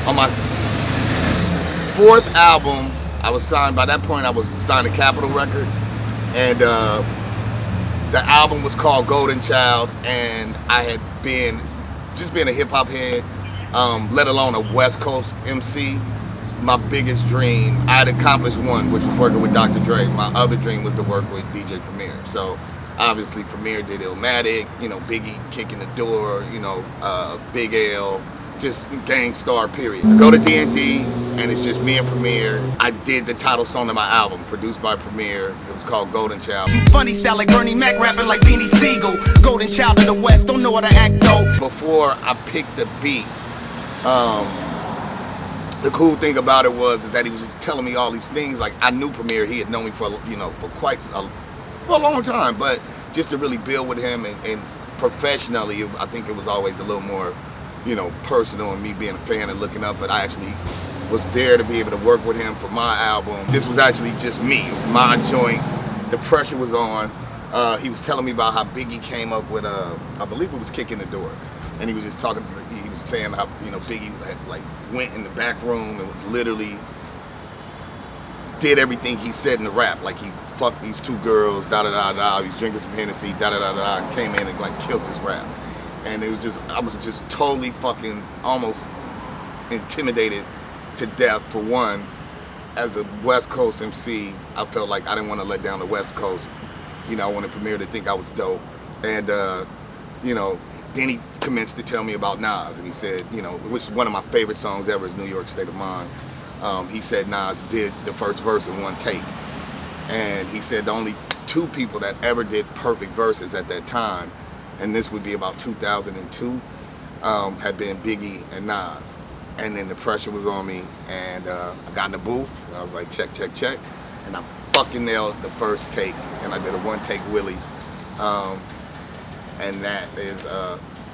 On my fourth album, I was signed, by that point I was signed to Capitol Records, and the album was called Golden Child, and I had been, just being a hip hop head, let alone a West Coast MC, my biggest dream, I had accomplished one, which was working with Dr. Dre. My other dream was to work with DJ Premier. So obviously Premier did Illmatic, you know, Biggie kicking the door, you know, Big L, just Gang Star, period. Go to D&D, and it's just me and Premier. I did the title song of my album, produced by Premier. It was called Golden Child. Funny style like Bernie Mac, rapping like Beanie Siegel. Golden Child of the West, don't know how to act though. Before I picked the beat, the cool thing about it was that he was just telling me all these things. Like, I knew Premier, he had known me for, you know, for a long time, but just to really build with him and professionally, I think it was always a little more, you know, personal, and me being a fan and looking up, but I actually was there to be able to work with him for my album. This was actually just me, it was my joint, the pressure was on. He was telling me about how Biggie came up with, I believe it was Kicking the Door, and he was just talking, he was saying how, you know, Biggie had, like, went in the back room and literally did everything he said in the rap, like he fucked these two girls, da da da da, he was drinking some Hennessy, da da da da, and came in and like killed this rap. And it was just, I was just totally fucking almost intimidated to death. For one, as a West Coast MC, I felt like I didn't want to let down the West Coast. You know, I wanted Premier to think I was dope. And, you know, then he commenced to tell me about Nas, and he said, you know, which is one of my favorite songs ever is New York State of Mind. He said Nas did the first verse in one take. And he said the only two people that ever did perfect verses at that time, and this would be about 2002, had been Biggie and Nas. And then the pressure was on me, and I got in the booth, and I was like, check, check, check, and I fucking nailed the first take, and I did a one-take Willie, and that is,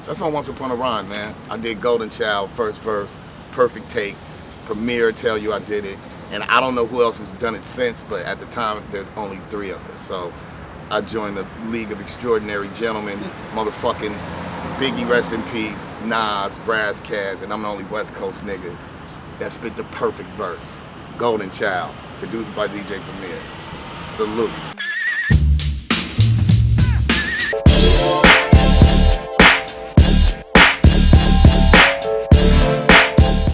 that's my Once Upon a Rhyme, man. I did Golden Child, first verse, perfect take, Premier tell you I did it, and I don't know who else has done it since, but at the time, there's only 3 of us, so I joined the League of Extraordinary Gentlemen, motherfucking Biggie, rest in peace, Nas, Ras Kass, and I'm the only West Coast nigga that spit the perfect verse. Golden Child, produced by DJ Premier. Salute.